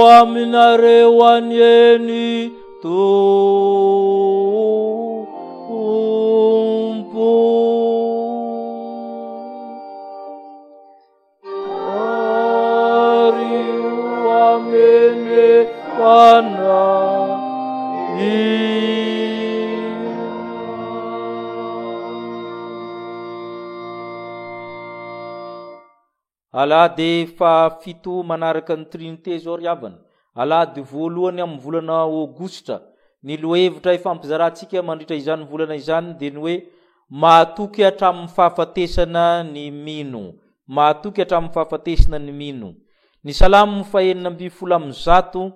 aminareo anieny Tompo. Ary amene Alahady fafito manaraka ny trinité zao ry havana. Alahady voalohany amin'ny volana Aogositra, ny lohevitra ifampizarantsika mandritra izany volana izany dia ny hoe mahatoky hatramin'ny fahafatesana ny mino. Mahatoky hatramin'ny fahafatesana ny mino. Ny salamo fahenina amby folo amby zato,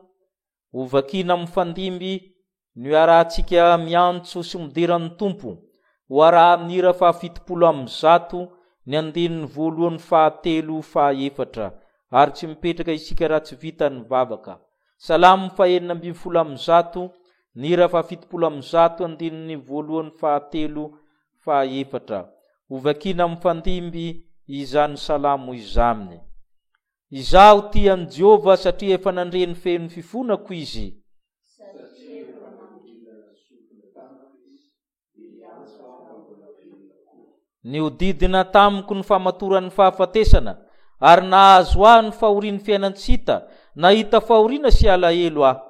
ho vakina amin'ny fandimby, ny arahantsika miantso sy midiran'ny tompo, ho araha amin'ny hira fahafitopolo amby zato, ny andininy voalohany fahatelo fahaefatra, ary tsy mipetraka isika raha tsy vita ny vavaka. Salamo fahenina amby folo amby zato, ny hira fahafitopolo amby zato, andininy voalohany fahatelo fahaefatra, ho vakina amin'ny fandimby izany salamo izaminy. Izaho tian'i Jehova satria efa nandreny feno fifonako izy. Ny hodidina tamiko ny famatoran'ny fahafatesana, ary nahazo aho ny fahorian'ny fiainansita, nahita fahoriana sy alahelo aho.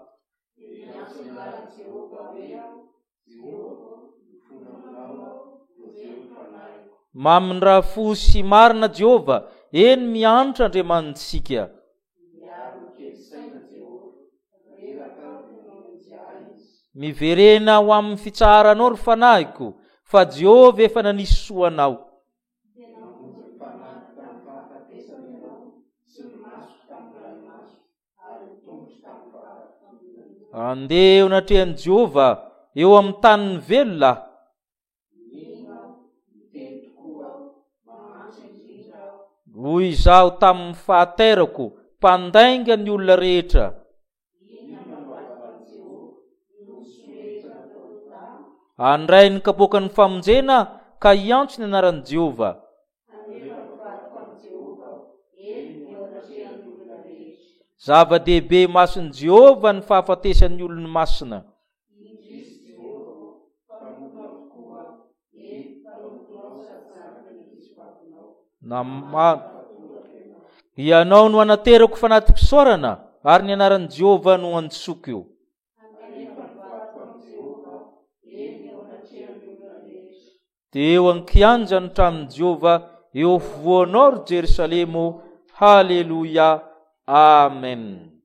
Mamindra fo sy marina Jehova, eny mianatra Andriamanitsika. Miverena ho amin'ny fitsaharanao ry fanahiko, fa Jehova efa nanisy soanao. Andeha natrehan'i Jehova eo amin'ny taniny velona. Hoy izaho tamin'ny fahaterako, mpandainga ny olona rehetra. Andray ny kapoaka ny famonjena, ka iantso ny anaran'i Jehova. Zava-dehibe mason'i Jehova ny fahafatesan'ny olony masina. Ianao no anaterako fanatim-pisaorana, ary ny anaran'i Jehova no antsoko. Eo ankianja ny tranon'i Jehova, eo afovoanao ry Jerusalemo. Haleluya. Amen.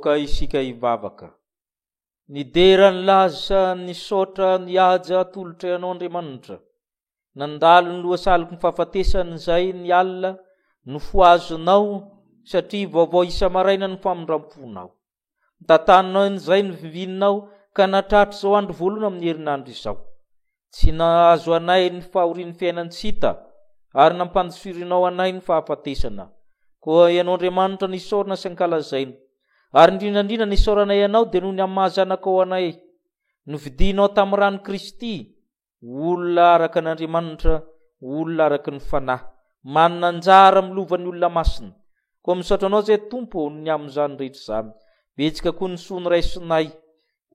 toka isika ivavaka. Ny dera ny laza ny sotra ny aja tolotra ianao Andriamanitra. Nandalo ny lohasaloko ny fahafatesany izay ny alina no foazonao satria vaovao isa-maraina ny famondramponao. Tantaninao izay ny vivininao ka natratra izao andro voalohany amin'ny herinandro izao. Tsy nahazo anay ny fahorian'ny fiainantsika ary nampandrofirinao anay ny fahafatesana. Koa ianao Andriamanitra nisaorana sy ankalazaina. Ary indrindrandrindra nisaorana ianao dia noho ny amin'ny mahazanakao anay. Novidinao tamin'ny rano Kristy, olona araka n'Andriamanitra, olona araka ny fanahy. Manana anjara milova ny olona masina. Koa misaotra anao izay Tompo ny amin'izany rehetra izany. Betsaka koa ny soa ny raisinay,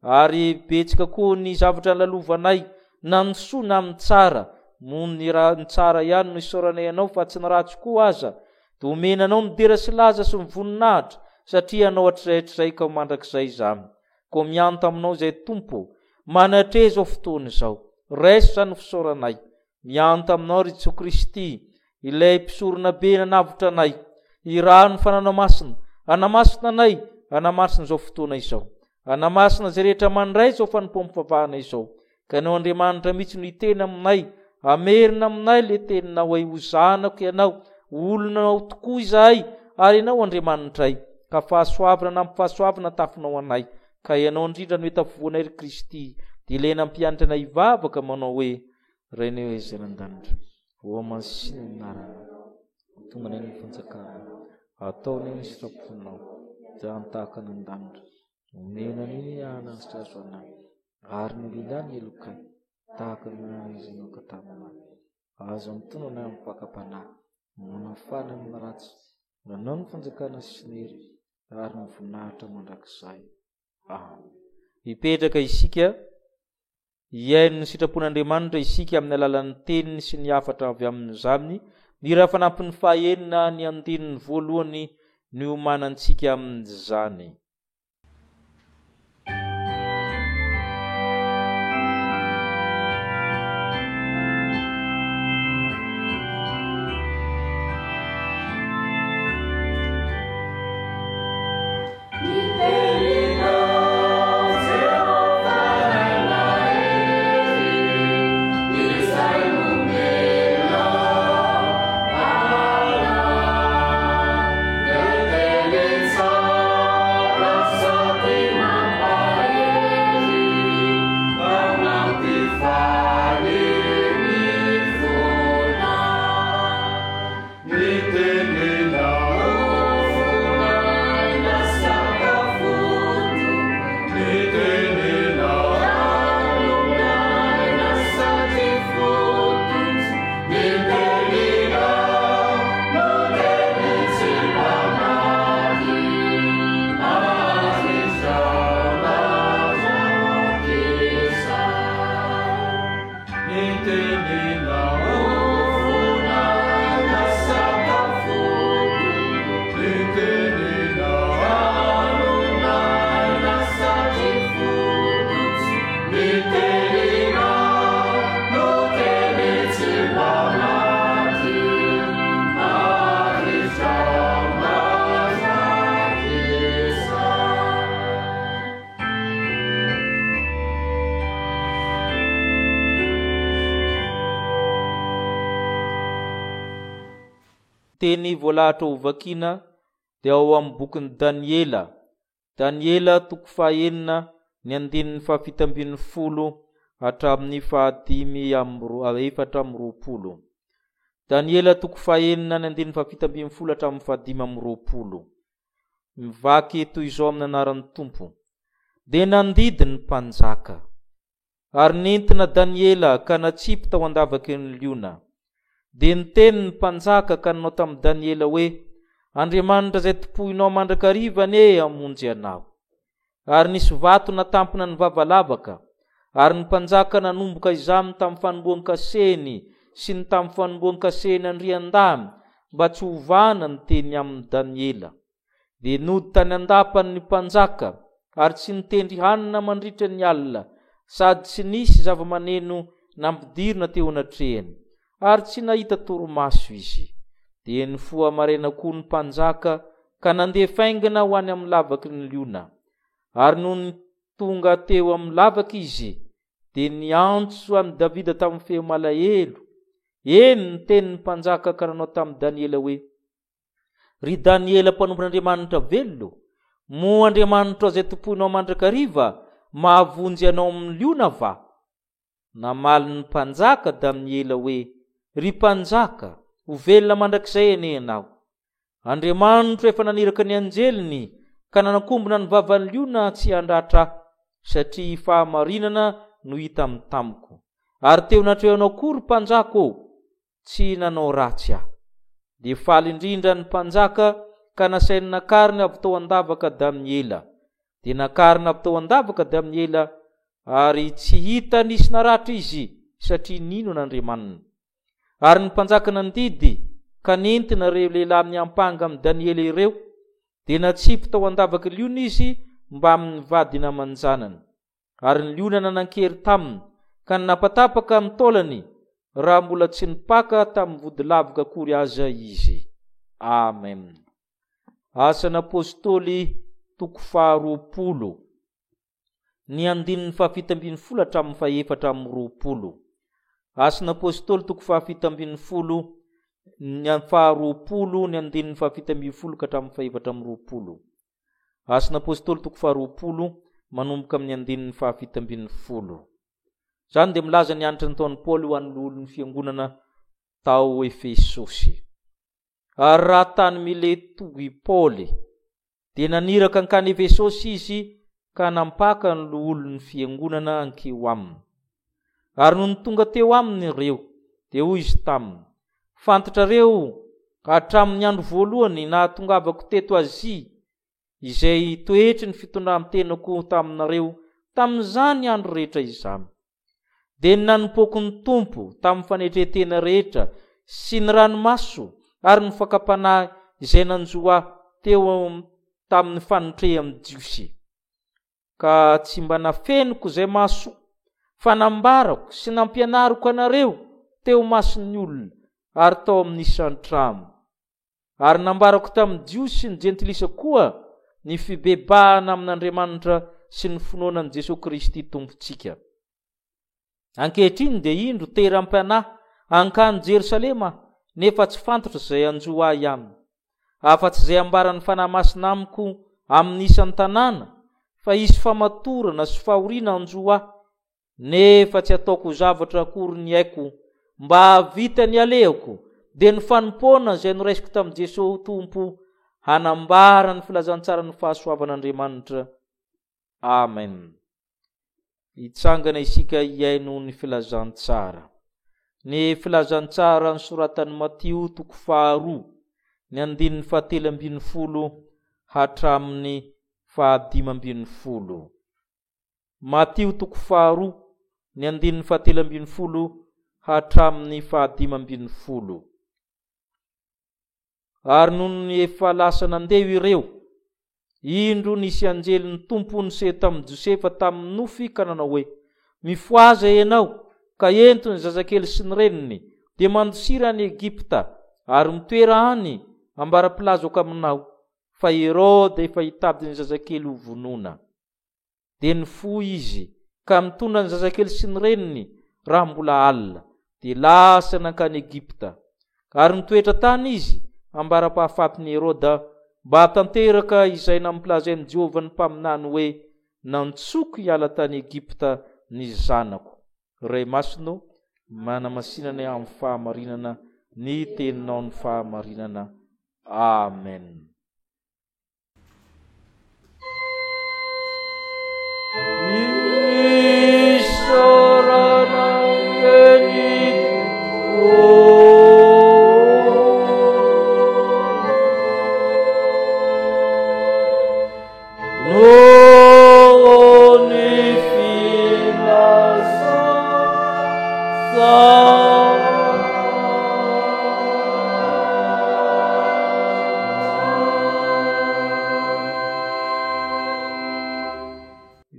ary betsaka koa ny zavatra nilalovanay na ny soa na amin'ny tsara. Moa ny tsara ihany no isaorana ianao fa tsy ny ratsy koa aza. Dia omenanao ny dera sy laza sy ny voninahitra satria anao hatr'izay ka mandrakizay izany. Koa mianto aminao izay Tompo, manatreza izao fotoana izao. Raiso izany fisaoranay. Mianto aminao ry Jesosy Kristy, ilay mpisorona be nanavotra anay. Iraha ny fananao masina, anamasina anay, anamasina izao fotoana izao. Anamasina izay rehetra mandray izao fanompoam-pavahana izao. Ka ianao Andriamanitra mihitsy no hiteny aminay, amerina aminay le teninao hoe hozanako ianao, olonao tokoa izahay, ary ianao Andriamanitray, ka fahasoavana nampifahasoavana tafinao anay. Ka ianao indrindra no hitafivoanay ry Kristy, dia ilay nampianatra anay hivavaka manao hoe Reneo Ezerandanitra. Ho amasiny ny narana, tonga ny fanjakana, ataony ny sitraponao, dia antahaka n'Andanitra. Omena ny anasitra azo anay, ary ny lilany elokay, tahaka ny izinao katamina. Azo amitono na mipakapanahy, manafana amin'ny ratsy, nanao ny fanjakana sy nery, ary ny voninahitra mandrakizay. Hipetraka isika, hiaino ny sitrapon'Andriamanitra isika amin'ny alalan'ny teniny sy ny hafatra avy amin'izany, ny raha fanampin'ny fahaenina ny andinin'ny voalohany ny omanantsika amin'izany. Teny voalahatra ho vakiana dia ao amin'ny bokin'ny Daniela. Daniela toko fahaenina ny andinin'ny fahafitambin'ny folo hatramin'ny efatra amby roapolo. Daniela toko fahaenina ny andinin'ny fahafitambin'ny folo hatramin'ny fahadimy amby roapolo. Mivaky toy izao amin'ny anaran'ny Tompo. Dia nandidy ny mpanjaka, ary nentina Daniela ka natsipy tao andavaky ny liona. Dia niteny ny mpanjaka ka nanao tamin'i Daniela hoe, Andriamanitra izay topohinao mandrakariva hamonjy anao. Ary nisy vato natampina ny vavalavaka, ary ny mpanjaka nanomboka izany tamin'ny fanomboan-kaseny sy ny tamin'ny fanomboan-kaseny andrian-damy mba tsy hovana ny teny amin'ny Daniela. Dia nody tany andapany ny mpanjaka, ary tsy nitendry hanina mandritra ny alina, sady tsy nisy zava-maneno nampidirina teo anatrehany, ary tsy nahita torimaso izy. Dia nifoha maraina koa ny mpanjaka ka nandeha faingana ho any amin'ny lavaky ny liona. Ary no ny tonga teo amin'ny lavaky izy, dia niantso amin'ny Davida tamin'ny feo malahelo. Eny ny tenin'ny mpanjaka ka nanao tamin'ny Daniela hoe, ry Daniela mpanompon'Andriamanitra velona, moa Andriamanitra izay tomponao mandrakariva, mahavonjy ianao amin'ny liona va? Namaly ny mpanjaka Daniela hoe, ry mpanjaka, ho velona mandrakizay ene ianao. Andriamanitra efa naniraka ny anjeliny ka nanakombona ny vavan'ny liona tsy handratra aho, satria fahamarinana no hita amin'ny tamiko. Ary teo natrehanao kory mpanjaka tsy nanao ratsy aho. Dia faly indrindra ny mpanjaka ka nasainy nakarina avy tao an-davaka Daniela. Dia nakarina avy tao an-davaka Daniela, ary tsy hita nisy naratra izy satria nino n'Andriamanina. Ary ny mpanjaka nandidy ka nentina ireo lehilahy miampanga amin'ny Daniela ireo, dia natsipy tao an-davaka liona izy mba amin'ny vadina amanjanany. Ary ny liona nanan-kery taminy ka napatapaka amin'ny taolany, raha mbola tsy nipaka tamin'ny vody lavaka akory aza izy. Amen. Asan'Apôstôly toko 20, ny 7:20 hatramin'ny 4:20. Asan'Apôstôly toko 7:20, ny 20, ny 7:20 ka hatramin'ny 4:20. Asan'Apôstôly toko 20 manomboka amin'ny 7:20. Zany dia milaza ny anitra nataon'i Paoly ho an'ny olon'ny fiangonana tao Efesosy. Ary raha tany Mileto i Paoly, dia naniraka ankany Efesosy izy ka nampaka ny olon'ny fiangonana ankeo aminy. Ary no tonga teo aminy ireo, dia hoy izy taminy, fantatrareo hatramin'ny andro voalohany nahatongavako teto Azia, izay toetry ny fitondram-tenako taminareo tamin'izany andro rehetra izany. Dia nanompoako ny tompo tamin'ny fanetretena rehetra sy ny ranomaso ary ny fakapanahy izay nanjoa teo tamin'ny fanotreha amin'ny jiosy. Ka tsy mba nafeniko izay maso, fa nambarako sy nampianariko anareo teo mason'ny olona ary tao amin'ny isan-trano. Ary nambarako tamin'ny jiosy ny jentilisa koa ny fibebahana amin'Andriamanitra sy ny finoanan'i Jesosy Kristy tompontsika. Ankehitriny dia indro teram-panahy ankany Jerosalema, nefa tsy fantatra izay anjoa ahy aminy. Afa-tsy izay ambaran'ny fanahy masina amiko amin'ny isan'ny tanàna, fa isy famatorana sy fahoriana anjoa ahy, nefa tsy ataoko zavatra akory ny haiko mba havita ny alehako, dia ny fanompoana izay noraisiko tamin'i Jesosy tompo hanambara ny filazantsara ny fahasoavan'Andriamanitra. Amen. Hitsangana isika hiaino ny filazantsara. Ny filazantsara nosoratan'i Matio toko 2, ny 17:20 hatramin'ny 15:20. Matio toko 2, ny 17:20 hatramin'ny 15:20. Ary noho ny efa lasa nandeha ireo, indro nisy anjelin'ny tompo niseho tamin'i Josefa tamin'ny nofy ka nanao hoe, mifoaza ianao ka ento ny zazakely sy ny reniny, dia mandosira any Egipta ary mitoera any ambara-pilazoko aminao, fa Herode efa hitady ny zazakely ho vonona. Dia nifoy izy ka mitondra ny zazakely sy ny reniny raha mbola alina, dia lasa nankany Egipta. Ary nitoetra tany izy ambara-pahafatin'i Herode, mba hatanteraka izay nampilazain'i Jehovah ny mpaminany hoe, nantsoko hiala tany Egipta ny zanako. Ray masino manamasinana amin'ny fahamarinana, ny teninao ny fahamarinana. Amen.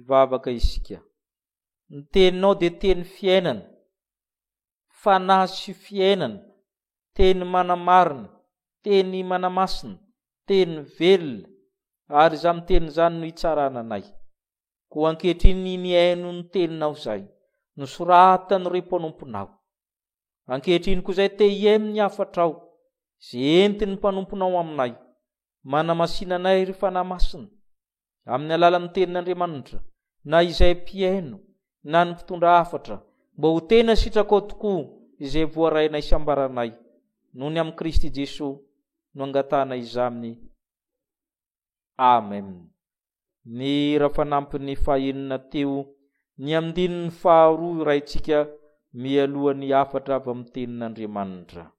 Vavaka isika. Ny teninao dia teny fiainana, fanahy sy fiainana, teny manamarina, teny manamasina, teny velona ary za miteny zany no hitsarananay. Ko ankehitriny ny haino ny teninao zay nosoratany re mpanomponao. Ankehitriny koa zay te hiainy afatrao ze entiny mpanomponao aminay, manamasinanay ry fanamasina amin'ny alalan'ny tenin'Andriamanitra, na izay mpiaino na ny mpitondra hafatra, mba ho tena sitrako tokoa izay voarainay sy ambaranay, noho ny amin'ny Kristy Jesosy no angatanay izaminy. Amen. Ny rafanampin'ny fahaenina teo, ny amin'dininy faharoa raitsika mialohan'ny hafatra avy amin'ny tenin'Andriamanitra.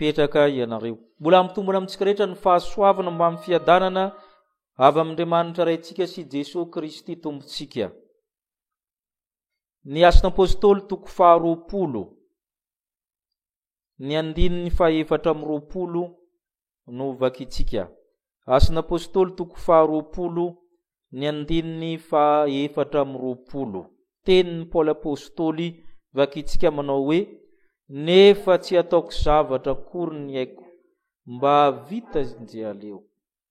Petraka ianareo. Mbola mitombona amintsika rehetra ny fahasoavana mba amin'ny fiadanana avy amin'Andriamanitra raintsika sy Jesosy Kristy tombontsika. Ny Asin'ny Apôstôly 20, ny 420 no vakitsika. Asin'ny Apôstôly 20, ny 420. Tenin'ny Paoly Apôstôly vakitsika manao hoe: nefa tsy ataoko zavatra akory ny haiko, mba vita izay aleo,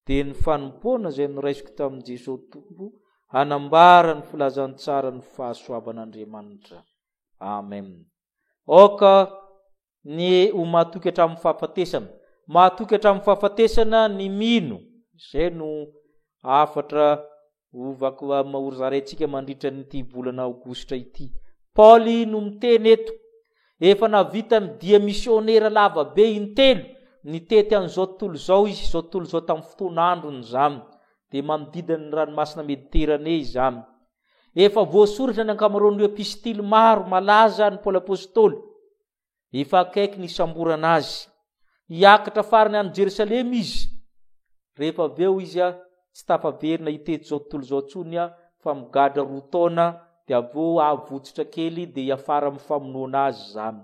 dia ny fanompoana izay noraisiko tamin'i Jesosy Tompo hanambara ny filazantsara ny fahasoavan'Andriamanitra. Amen. Oka ny ho mahatoky hatramin'ny fahafatesana. Mahatoky hatramin'ny fahafatesana ny mino. Izay no afatra mahorozaraintsika mandritra n'ity volana aogositra ity. Paoly no miteny eto, efa navita ny dia misionera lava be intelo nitety an'izao tontolo izao izy, izao tontolo izao tamin'ny fotoan'androny izany, dia manodidina ny ranomasina Mediterane izany. Efa voasoratra ny ankamaroan'ireo epistily maro malaza ny Paoly Apôstôly. Efa akaiky ny isamborana azy. Hiakatra farany any Jerusalema izy. Rehefa aveo izy tsy tafaverina hitety izao tontolo izao tsony fa migadra 2 taona, dia aveo avotsitra kely dia hiafara amin'ny famonoana azy izany.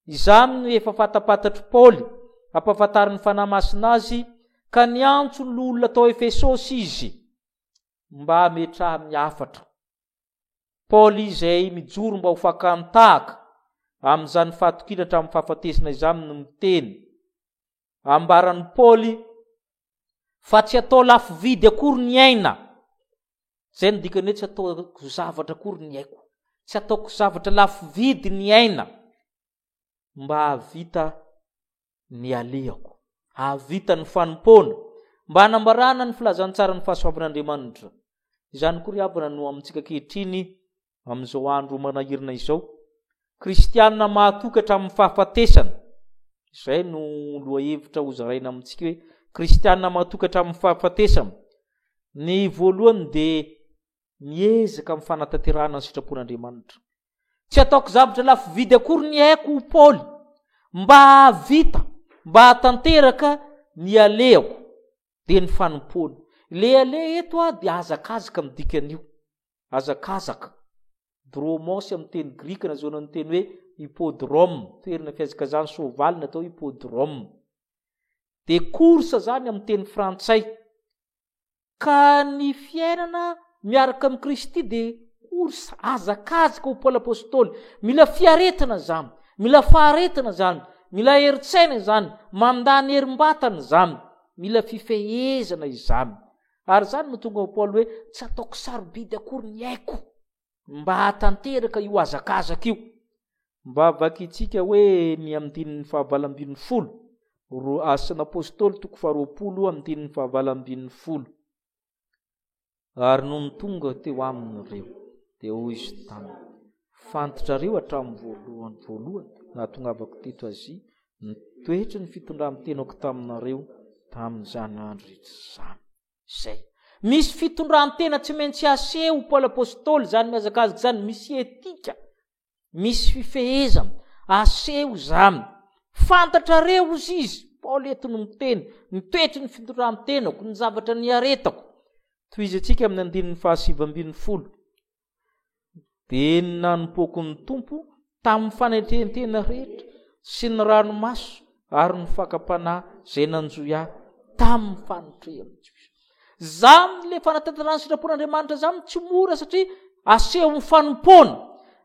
Izany no efa fatapatatry Paoly, ampahafantariny fanamasina azy, ka niantso ny olona tao Efesosy izy mba hametraha amin'ny hafatra. Paoly izay mijoro mba ho fakany tahaka amin'izany fahatokina hatramin'ny fahafatesana izany no miteny. Ambaran'ny Paoly fa tsy atao lafo vidy akory ny aina. Zay no dikany hoe tsy ataoko zavatra akory ny haiko, tsy ataoko zavatra lafo vidy ny aina, mba havita ny aleako, havita ny fanompoana, mba hanambarana ny filazantsara ny fahasoavan'Andriamanitra. Izany koa ry havana no amintsika ankehitriny amin'izao andro manahirana izao. Kristianina mahatoky hatramin'ny fahafatesana. Izay no lohahevitra hozaraina amintsika hoe kristianina mahatoky hatramin'ny fahafatesana. Ny voalohany dia miezaka amin'ny fanatanterahana ny sitrapon'Andriamanitra. Tsy ataoko zavatra lafo vidy akory ny haiko, Paoly, mba havita, mba hatanteraka ny aleako, dia ny fanompoana. Le ale eto dia azakazaka midikan'io. Azakazaka. Dromos amin'ny teny Grika nazona ny teny hoe hippodrome, toerana fiazakazahany soavaly natao hippodrome. de korsa zany amin'ny teny frantsay. Ka ny fiainana miaraka amin'ny Kristy de korsa azakazaka ho Paoly apôstôly. Mila fiaretana zany, mila faharetana zany, mila heritsaina zany, mandany herim-batana zany, mila fifehezana izany. Ary zany mahatonga Paoly hoe tsy ataoko sarobidy akory ny aiko mba hatanteraka io azakazaka io. Mba vakitsika hoe ny amin'ny 7 Asan'Apôstôly 20 ary no nitonga teo amin'ireo de hoy izy taminy, fantatrareo hatramin'ny voalohany nahatongavako teto azy nitoetra ny fitondram-tenako taminareo tamin'izany andro rehetra zany. Zay misy fitondran-tena tsy maintsy aseho Paoly apôstôly zany miazakazaka zany, misy etika, misy fifehezana aseho zany. Fantatrareo izy Paoly eto no miteny, nitoetra ny fitondram-tenako, ny zavatra niaretako. Toy izy atsika amin'ny 7 de nanompoako ny tompo tamin'ny fanententena rehetra sy ny ranomaso ary ny fakapanahy zay nanjoy ahy tamin'ny fanotrehana. Zany le fanatanterahana ny sitrapon'Andriamanitra zany tsy mora satria aseho ny fanompona.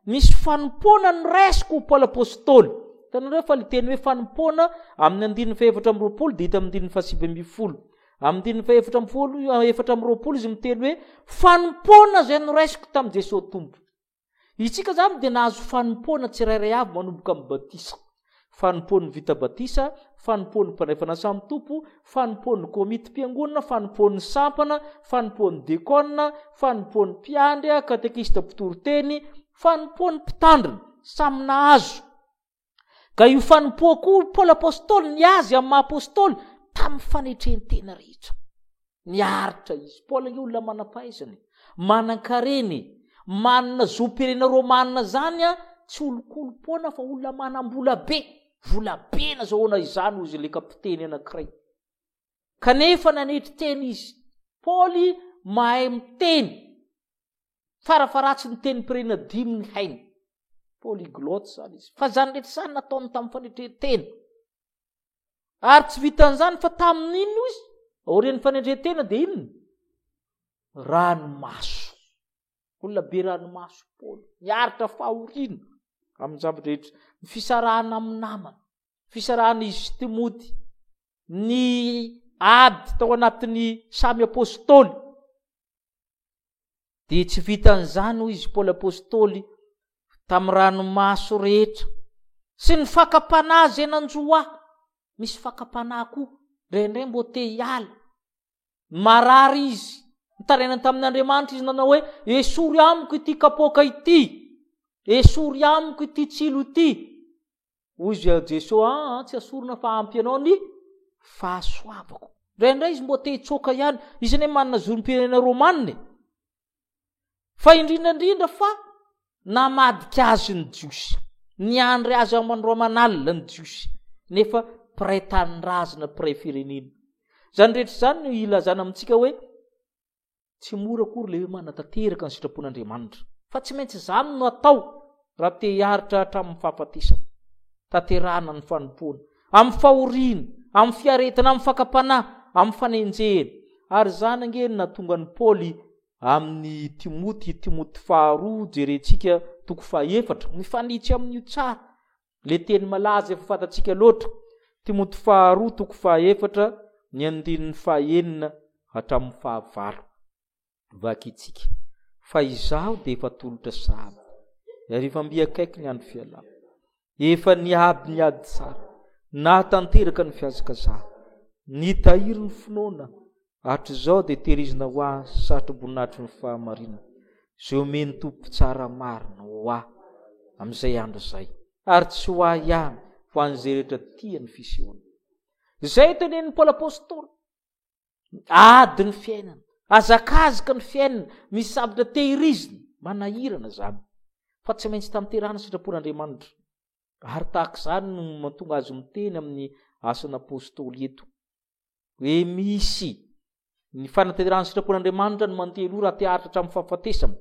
Misy fanompona ny raisiko Paoly apôstôly. Tanareo fa le teny hoe fanompona amin'ny 4 de hita amin'ny 7. Amin'ny 4 izy miteny hoe fanompona zay noraisiko tamin'ny Jesosy tompo. Itsika zany de nahazo fanompona tsirairay avy manomboka amin'ny batisa. Fanompony vita batisa, fanompony mpanefana samy tompo, fanompony komity mpiangonana, fanompony sampana, fanompony dekona, fanompony mpiandry, katekista mpitoroteny, fanompony mpitandrina, samy nahazo. Ka io fanompoako Paoly apôstôly niazy amin'ny apôstôly tamin'ny fanetrentena rehetra. Niaritra izy. Paoly io olona manam-pahaizana, manan-kareny, manana zom-pirenena romanina zany tsy olokolopona fa olona manam-bola be. Vola be na zahoana izany ozy le kapiteny anankiray. Kanefa nanetry teny izy. Paoly mahay miteny. Farafaratsy ny teny pirenena 5 ny hainy. Polyglotte zany izy. Fa zany rehetra zany nataony tamin'ny fanetretena. Ary tsy vitan'izany fa tamin'inno izy? Aorian'ny fanetretena de inona? Ranomaso. Olona be ranomaso Paoly. Niaritra fahoriana amin'ny zavatra rehetra. Ny fisarahana amin'ny namana, fisarahana izy Timoty, ny ady tao anatin'ny samy apôstôly. De tsy vitan'izany hoy izy Paoly apôstôly tamin'ny ranomaso rehetra sy ny fakapanahy zay nanjoa ahy. Misy fakapanahy koa ndray mbo te hiala. Marary izy. Nitaraina tamin'Andriamanitra izy nanao hoe esory amiko ity kapoka ity, esory amiko ity tsilo ity. Hoy izy Jesosy, tsy asorina fa ampy anao ny fahasoavako. Ndray izy mbo te hitsoka ihany. Izy ne manana zom-pirenena romanina. Fa indrindra fa namadika azy ny Jiosy, niandry azy aman-romanalina ny Jiosy, nefa mpiray tanindrazana, mpiray firenena. Zany rehetra zany no ilazana amintsika hoe tsy mora akory le hoe manatanteraka ny sitrapon'Andriamanitra. Fa tsy maintsy zany no atao raha te hiaritra hatramin'ny fahafatesana. Tanterahana ny fanompona, amin'ny fahoriana, amin'ny fiaretana, amin'ny fakapanahy, amin'ny fanenjehana. Ary zany angeny natonga ny Paoly amin'ny Timoty 2 jerentsika 4, mifanitsy amin'io tsara. Le teny malaza efa fantatsika loatra. Timoty 2 ny 9 hatramin'ny 9. Vakitsika. Fa izaho de efa tolotra sahabo. Ary efa mbiakaiky ny andro fialana. Efa niady tsara. Nahatanteraka ny fiazakazaha. Nitahiry ny finoana. Hatr'izao de tehirizina ho ahy satroboninahitry ny fahamarinana. Zay omeny tompo tsara marina ho ahy amin'izay andro zay. Ary tsy ho ahy ihany fa an'izay rehetra tiany fisehoana. Zay tenen'ny Paoly apôstôly. Ady ny fiainana. Azakazaka ny fiainana. Misy zavatra tehirizina. Manahirana zany. Fa tsy maintsy tanterahana sitrapon'Andriamanitra. Ary tahaka izany no mahatonga azy miteny amin'ny Asan'Apôstôly eto. Hoe misy ny fanatanterahana sitrapon'Andriamanitra no mantelo raha te haritra hatramin'ny fahafatesana.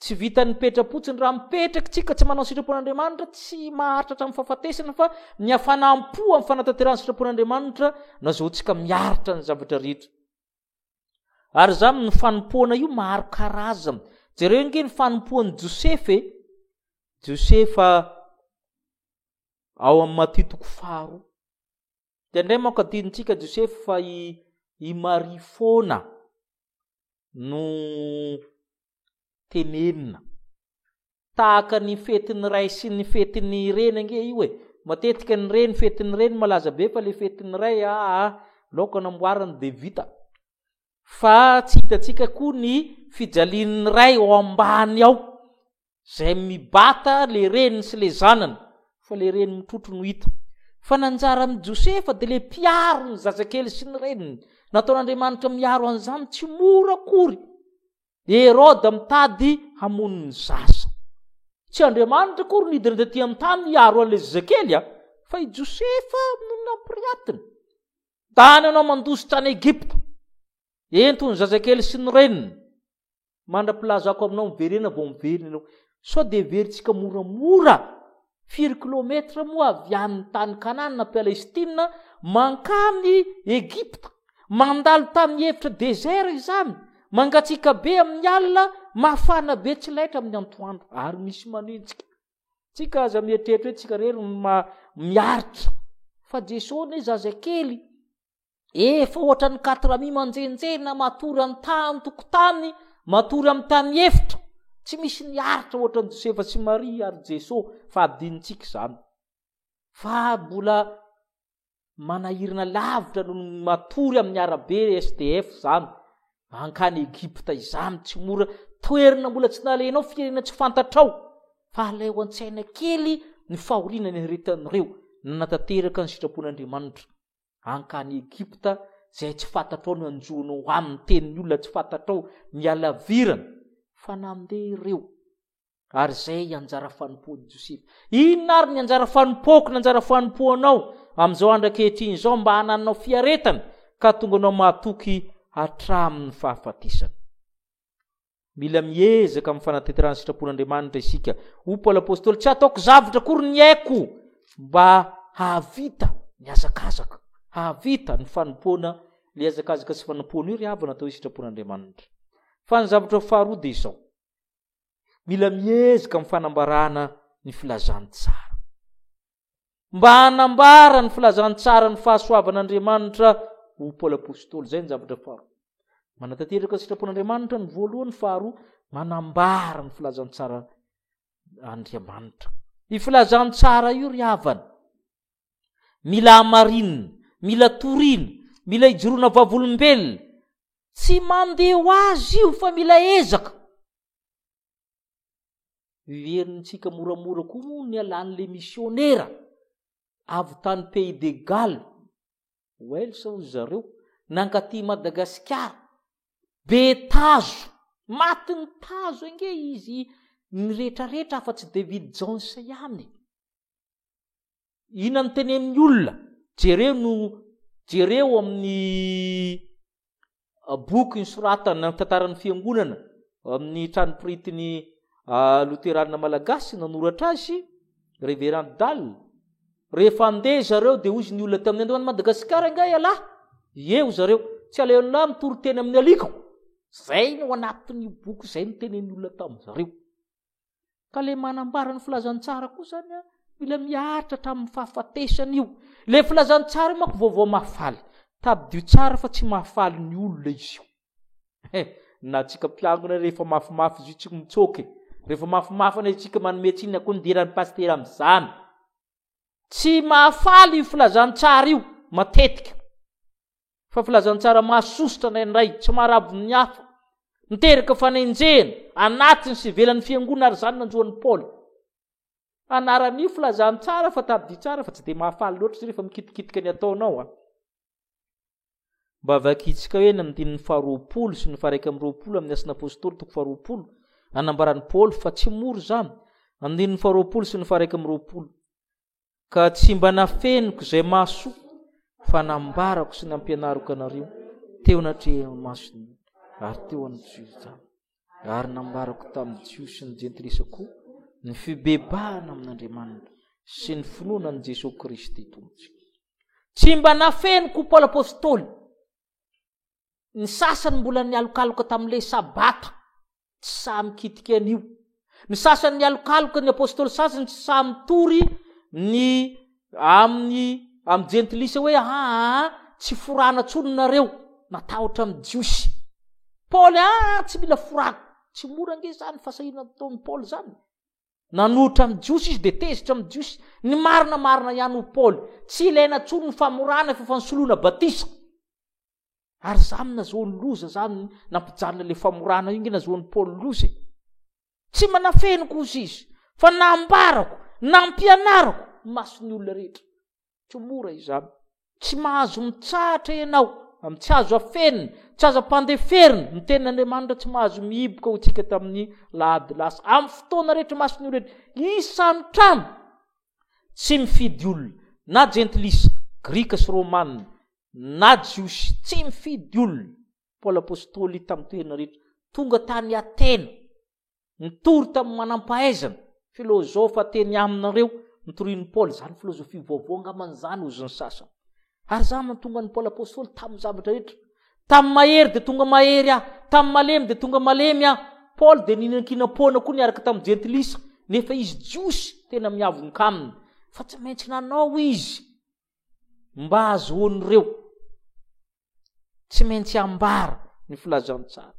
tsy vita nipetrapotsiny raha mipetraky tsika tsy manao sitrapon'Andriamanitra tsy maharitra amin'ny fahafatesana fa ny hafanampo amin'ny fanatanterahany sitrapon'Andriamanitra na zao tsika miaritra ny zavatra rehetra. Ary zany ny fanompoana io maro karazana. Jereo inge ny fanompoan'i Josefa ao amin'ny Matitoko 4. Indray manko adidintsika Josefa fa i Maria foana no tenenina tahaka ny fetin'ny ray sy ny fetin'ny reny ange io matetika ny reny fetin'ny reny malaza be fa le fetin'ny ray laoka namboarany de vita fa tsy hitatsika koa ny fijalian'ny ray ao ambany ao zay mibata le reny sy le zanany fa le reny mitrotro no hita. Fa nanjara amin'ny Josefa de le mpiaro ny zazakely sy ny reniny nataon'Andriamanitra miaro an'izany tsy mora akory. Herode mitady hamono ny zaza. Tsy Andriamanitra akory nidiny taty amin'ny tany miaro an'le zazakely fa i Josefa no nampiriatiny. Tany anao mandositra any Egypta. Ento ny zazakely sy ny reniny. Mandrapilazako aminao miverena vao miverina anao. Sao de veritsika moramora. 4 kilometra moa avy amin'ny tany Kanana na Palestina mankany Egypta. Mandalo tamin'ny efitra désert izany. Mangatsika be amin'ny alina, mafana be tsy laitra amin'ny antoandro. Ary misy manenjika. Tsika aza mieritreritra hoe tsika rery miaritra. Fa Jesosy ne zazakely efa ohatra ny 4 manjenjena matory amin'ny tany tokotany, matory amin'ny tany efitra. Tsy misy niaritra ohatra ny Josefa sy Maria ary Jesosy fa adinitsika zany. Fa mbola manahirana lavitra no matory amin'ny arabe SDF zany. Mankany Egypta izany tsy mora, toerana mbola tsy nalenao, firenena tsy fantatrao. Fa aleo an-tsaina kely ny fahoriana ny heretan'ireo nanatanteraka ny sitrapon'Andriamanitra. Ankany Egypta zay tsy fantatrao ny anjonao amin'ny tenin'ny olona tsy fantatrao ny alavirana. Fa nandeha ireo. Ary zay anjara fanompoan'i Josefa. Inona ary ny anjara fanompoko, ny anjara fanompoanao amin'izao andrakehitriny izao mba hananao fiaretana ka tonga anao mahatoky hatramin'ny fahafatesana. Mila miezaka amin'ny fanatanterahana sitrapon'Andriamanitra isika. Ho Paoly apôstôly tsy ataoko zavatra akory ny aiko mba hahavita ny azakazaka, hahavita ny fanompoana le azakazaka sy fanompoana io ry havana atao hoe sitrapon'Andriamanitra. Fa ny zavatra faharoa dia izao. Mila miezaka amin'ny fanambarana ny filazantsara. Mba hanambara ny filazantsara ny fahasoavan'Andriamanitra ho Paoly apôstôly. Zay ny zavatra faharoa. Manatanteraka sitrapon'Andriamanitra ny voalohany, faharoa manambara ny filazantsara Andriamanitra. I filazantsara io ry havana. Mila amarinina, mila torina, mila ijoroana vavolombelona. Tsy mandeha ho azy io fa mila ezaka. Verintsika moramora koa moa ny alan'le misionera avy tany Pays de Galles. Wales ao zareo nankaty Madagasikara. Be tazo, maty ny tazo ange izy ny rehetrarehetra fa tsy David Jones ihany. Ina ny tenenin'ny olona? Jereo amin'ny boky nisoratana na tantaran'ny fiangonana amin'ny trano pritiny Luterana Malagasy nanoratra azy Révérend Dalle. Rehefa andeha zareo dia hozy ny olona tamin'ny androany Madagasikara ngay alahy. Eo zareo tsy aleonao mitory teny amin'ny aliko. Zay no anatin'ny boky zay no tenen'ny olona tamin'ny zareo. Ka le manambara ny filazantsara koa zany mila miaritra hatramin'ny fahafatesana io. Le filazantsara manko vaovao mafaly. Tabidio tsara fa tsy mahafaly ny olona izy io. Na tsika mpiangona rehefa mafimafy izy tsika mitsoky. Rehefa mafimafy na tsika manome tsiny akoa ny diran'ny pastera amin'izany. Tsy mahafaly io filazantsara io matetika. Fa filazantsara mahasositra indray tsy marabo ny hafa. Niteraka fanenjena anatiny sy ivelan'ny fiangonana ary zany nanjoan'ny Paoly. Anaran'io filazantsara fa tabidio tsara fa tsy dia mahafaly loatra izy rehefa mikitikitika ny ataonao. Mba vakitsika hoe ny andininy 20 sy ny 120 amin'ny asina apôstôly toko 20 anambaran'ny Paoly fa tsy moro zany. Andininy 20 sy ny 120 ka tsy mba nafeniko zay maso fa nambarako sy nampianarako anareo teo anatrehana masony ary teo anatrehy zany. ary nambarako tamin'ny Jiosy ny Jentilisa koa ny fibebahana amin'Andriamanitra sy ny finoana ny Jesosy Kristy tompontsika. Tsy mba nafeniko Paoly apôstôly ny sasany mbola nialokaloka tamin'ilay sabata tsy sa mikitika an'io. Ny sasany nialokaloka ny apôstôly sasany tsy sa mitory ny amin'ny Jentilisa hoe tsy forana tsononareo natahotra amin'ny Jiosy. Paoly tsy mila forana. Tsy mora nge zany fasahina taon'ny Paoly zany. Nanotra amin'ny Jiosy izy de tezitra amin'ny Jiosy. Ny marina ihany ho Paoly. Tsy ilaina tsony ny famorana fa fansoloana batisa. Ary zany nazoany loza zany nampijanona le famorana io nge nazoany Paoly loza. Tsy manafeniko ozy izy fa nambarako, nampianarako masony olona rehetra. Tsy mora izany. Tsy mahazo mitsahatra ianao amin'ny tsy azo afenina, tsy azo ampandeferina, ny tenin'Andriamanitra tsy mahazo mihiboka ho tsika tamin'ny lahady lasa. Amin'ny fotoana rehetra masony olona rehetra, isan'ny trano tsy mifidy olona, na Jentilisa, Grika sy Romanina, na Jiosy, tsy mifidy olona. Paoly apôstôly tamin'ny toerana rehetra, tonga tany Atena, nitory tamin'ny manampahaizana, filôzôfa teny aminareo, nitorian'ny Paoly, zany filôzofia vaovao ngaman'izany ozy ny sasany. Ary zany mahatonga ny Paoly apôstôly tamin'ny zavatra rehetra. Tamin'ny mahery de tonga mahery tamin'ny malemy de tonga malemy Paoly de ninankinam-pona koa niaraka tamin'ny Jentilisa, nefa izy Jiosy tena miavonka aminy. Fa tsy maintsy nanao izy mba azoan'ireo. Tsy maintsy ambara ny filazantsara.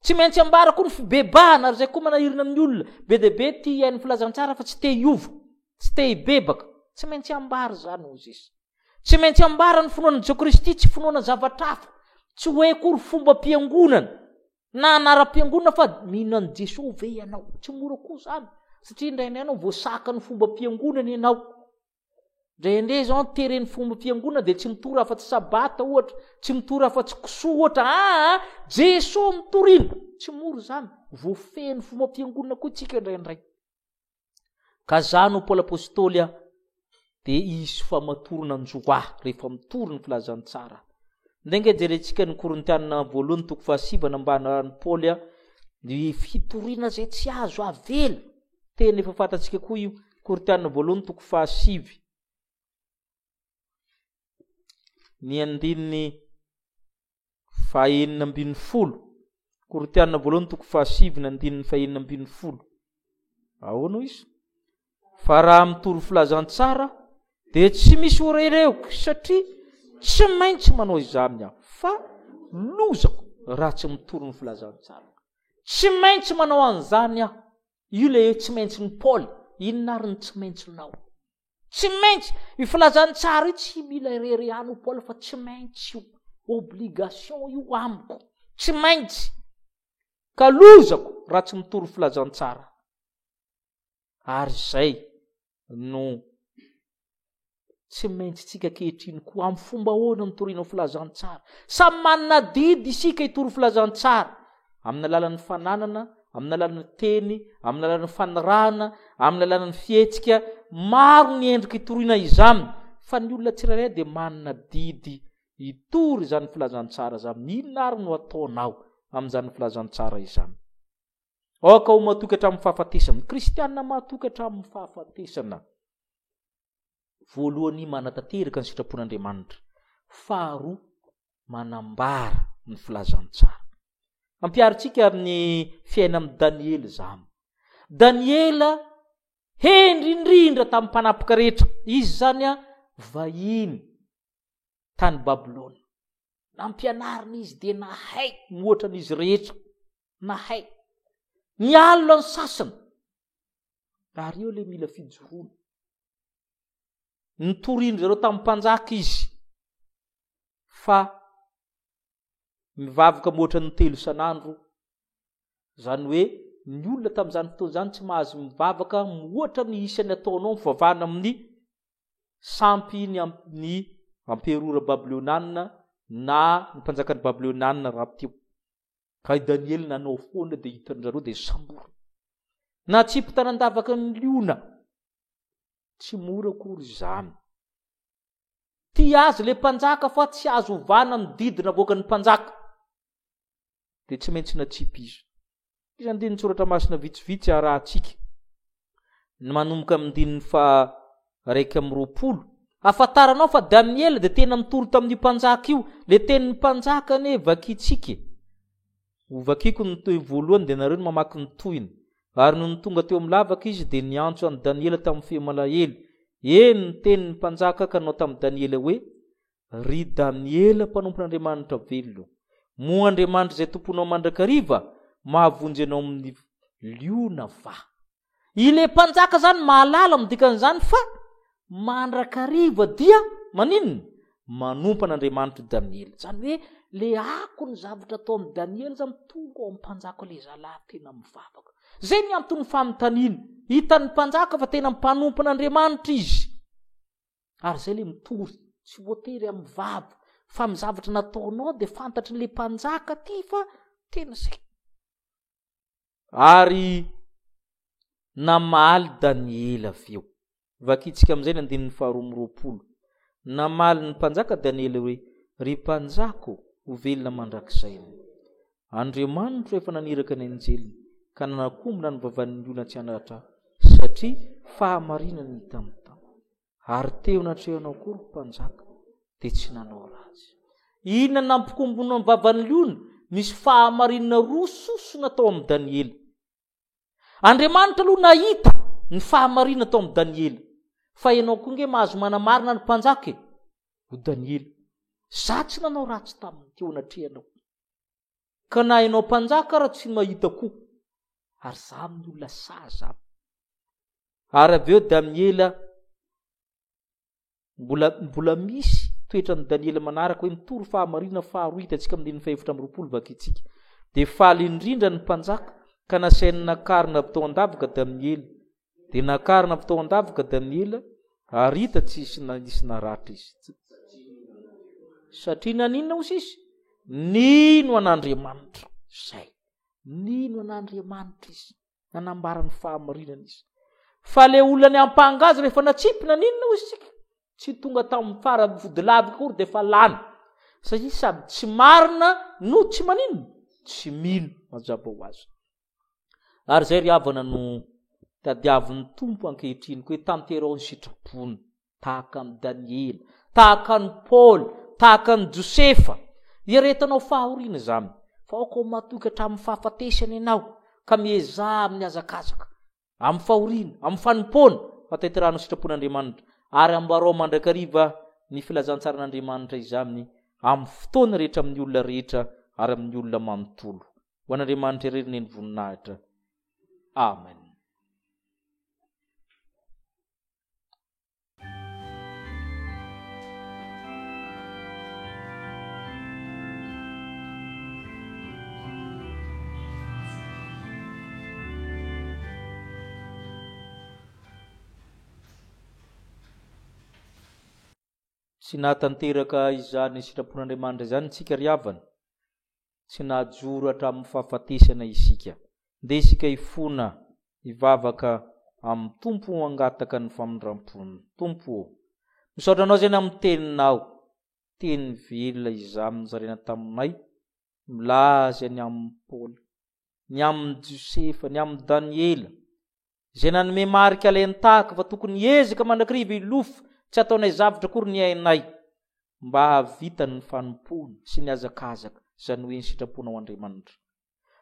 Tsy maintsy ambara koa ny fibebahana, ary zay koa manahirina amin'ny olona. Be de be ty ny filazantsara fa tsy te hiovo, tsy te hibebaka. Tsy maintsy ambara zany ozy izy. Tsy maintsy ambara ny finoana Jesosy Kristy, tsy finoana zavatra hafa. Tsy hoe kory fomba mpiangonana na anara-piangonana fa mino ny Jesosy ve ianao. Tsy mora koa zany. Satria indraindray ianao voasaka ny fomba mpiangonana ianao. Ndraindray zao tereny fomba mpiangonana de tsy mitory afa-tsy sabata ohatra, tsy mitory afa-tsy kosoa ohatra. Jesosy mitorina. Tsy mora zany. Voafeny fomba mpiangonana koa tsika indraindray. Ka zany ho Paoly apôstôly de izy fa matorina anjoa rehefa mitory ny filazantsara. Ndenge jerentsika ny Korintiana voalohany toko 7 nambanan'ny Paoly ny fitoriana zay tsy azo avela. Teny efa fantatsika koa io Korintiana voalohany toko 7 ny andininy 4:40. Korintiana voalohany toko 7 ny andininy 4:40. Ahoana izy? Fa raha mitory filazantsara de tsy misy orereoko satria tsy maintsy manao izany fa lozako raha tsy mitory ny filazantsara. Tsy maintsy manao an'izany io le tsy maintsy ny Paoly. Inona ary ny tsy maintsynao? Tsy maintsy io filazantsara io tsy mila irery ihany ho Paoly fa tsy maintsy io. Obligation io amiko. Tsy maintsy. Ka lozako raha tsy mitory filazantsara. Ary zay no tsy maintsy tsika kehitriny koa amin'ny fomba ahoana mitoriana filazantsara. Samy manana didy isika hitory filazantsara. Amin'ny alalan'ny fananana, amin'ny alalan'ny teny, amin'ny alalan'ny fanirahana, amin'ny alalan'ny fihetsika, maro ny endrika hitoriana izany. Fa ny olona tsirairay de manana didy hitory izany filazantsara izany. Inona ary no ataonao amin'izany filazantsara izany? Ka ho matoky hatramin'ny fahafatesana. Kristianina matoky hatramin'ny fahafatesana. Voalohany manatanteraka ny sitrapon'Andriamanitra. Faharoa manambara ny filazantsara. Ampiaritsika amin'ny fiaina amin'ny Daniely zany. Daniela hendrindrindra tamin'ny mpanapaka rehetra. Izy zany vahiny tany Babilôna. Nampianarina izy de nahay moatra n'izy rehetra. Nahay. Nialina ny sasany. Ary eo le mila fijoroana. Nitoriany zareo tamin'ny mpanjaka izy. Fa mivavaka moatra ny 3 isan'andro. Zany hoe ny olona tamin'izany fotoana zany tsy mahazo mivavaka moatra ny isany ataonao mivavahana amin'ny sampy ny amperora Babilônana na ny mpanjakan'ny Babilônana rahateo. Ka Daniely nanao foana de hitan'zareo de samborina. Na tsy mpitanandavaka ny liona. Tsy mora kory zany. Ty azy le mpanjaka fa tsy azo ovana ny didina voaka ny mpanjaka. De tsy maintsy natsipy izy. Izy andiny tsoratra masina vitsivitsy arahantsika. Manomboka amin'ny dininy fa 1:20. Afantaranao fa Daniel dia tena mitoro tamin'ny mpanjaka io. Le tenin'ny mpanjaka ane vakitsika. Ho vakiko ny voalohany dia nareo mamaky ny tohiny. Ary no tonga teo amin'ny lavaka izy dia niantso an'i Daniela tamin'ny femalahelo. Eny ny tenin'ny mpanjaka kanao tamin'ny Daniela hoe: ry Daniela mpanompon'Andriamanitra velona, moa Andriamanitra izay tomponao mandrakariva, mahavonjy anao amin'ny liona va. Ile mpanjaka zany mahalala midikan'izany fa mandrakariva dia maninona? Manompon'Andriamanitra Daniela. Zany hoe le ako ny zavatra atao amin'ny Daniela zany tonga ao amin'ny mpanjaka le zalahy tena mivavaka. Zay ny antony fanontaniana. Hitan'ny mpanjaka fa tena mpanompon'Andriamanitra izy. Ary zay le mitory. Tsy voatery amin'ny vava. Fa amin'ny zavatra nataonao dia fantatry le mpanjaka ty fa tena zay. Ary namaly Daniela aveo. Vakitsika amin'izay ny andininy 2:20. Namaly ny mpanjaka Daniela hoe: ry mpanjako, ho velona mandrakizay. Andriamanitra efa naniraka ny anjeliny ka nanakombona ny vavan'ny olona tsy anatra, satria fahamarinany hita amin'ny tany. Ary teo natrehana koa ry mpanjaka dia tsy nanao ratsy. Inona nampikombona ny vavan'ny olona? Misy fahamarinana roa soso natao amin'ny Daniela. Andriamanitra aloha nahita ny fahamarinana atao amin'ny Daniela. Fa ianao koa nge mahazo manamarina ny mpanjaka ho Daniela. Za tsy nanao ratsy taminy teo natrehanao. Ka na ianao mpanjaka raha tsy mahita koa. Ary za amin'ny olona saza. Ary aveo Daniela mbola misy toetra ny Daniela manaraka hoe mitory fahamarinana faharoa hitantsika amin'ny 4:20 vakitsika. Dia faly indrindra ny mpanjaka ka nasainy nakarina bitao an-davaka Daniela. Dia nakarina bitao an-davaka Daniela ary hita tsy nisy naratra izy. Satria naninona hozy izy? Nino an'Andriamanitra. Zay. Nino an'Andriamanitra izy. Nanambara ny fahamarinana izy. Fa le olona ny ampangazy rehefa natsipina ninona hozy isika? Tsy tonga tamin'ny farany vodilavika kory dia fa lany. Satria sady tsy marina no tsy maninona? Tsy mino mazava ho azy. Ary zay ry havana no tadiavin'ny tompo ankehitriny hoe tanterao ny sitrapony tahaka ny Daniela, tahaka ny Paul, tahaka ny Josefa. Ieretanao fahoriana zany. Fa aoko matoky hatramin'ny fahafatesany ianao ka miezah amin'ny azakazaka, amin'ny fahoriana, amin'ny fanompoana, fatanterahana sitrapon'Andriamanitra. Ary ambarao mandrakariva ny filazantsaran'Andriamanitra izany amin'ny fotoana rehetra amin'ny olona rehetra ary amin'ny olona manontolo. Ho an'Andriamanitra ireny ny voninahitra. Amen. Tsy nahatanteraka izany sitrapon'Andriamanitra izany tsika ry havana. Tsy nahajoro hatramin'ny fahafatesana isika. Ndeha isika hifona hivavaka amin'ny tompo hangataka ny famindram-pony. Tompo, misaotra anao zany amin'ny teninao. Teny velona izany nizarena taminay. Milaza ny amin'ny Paul, ny amin'ny Josefa, ny amin'ny Daniela. Izay nanome marika alentahaka fa tokony ezaka mandrakariva ilofo. Tsy ataonay zavatra kory ny ainay mba havita ny fanompony sy ny azakazaka izany hoe ny sitraponao Andriamanitra.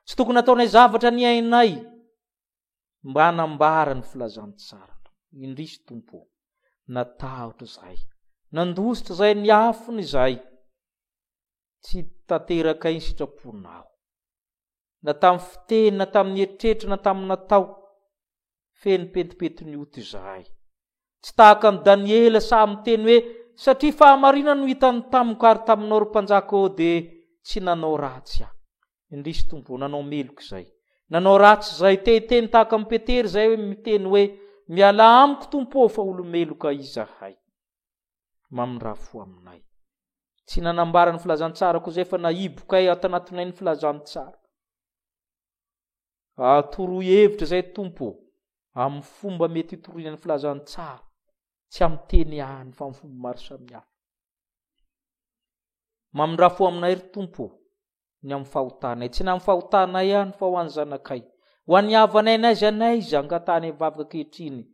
Tsy tokony ataonay zavatra ny ainay mba hanambara ny filazantsara. Indrisy tompo, natahotra zahay, nandositra zahay ny afony zahay. Tsy tanteraka ny sitraponao. Na tamin'ny fiteny, na tamin'ny eritreretra, na tamin'ny natao, feno petipetiny oto zahay. Tsy tahaka amin'ny Daniela samy teny hoe satria fahamarinana no hitany tamiko ary taminao ry mpanjaka ao dia tsy nanao ratsy aho. Indrisy tompo, nanao meloko zay. Nanao ratsy zay teny tahaka amin'ny Petera zay hoe miteny hoe miala amiko tompo fa olomeloka izahay. Mamindrafo aminay. Tsy nanambara ny filazantsara koa zay fa naibokay ato anatinay ny filazantsara. Torohevitra zay tompo amin'ny fomba mety hitoriana ny filazantsara. Tsy amin'ny teny ahany fa amin'ny fomba maro samihafa. Mamindrafo aminay ry tompo. ny amin'ny fahotanay, tsy na amin'ny fahotanay ihany fa ho an'ny zanakay, ho an'ny havanay n'aiza anaiza angatany mivavaka kehitriny,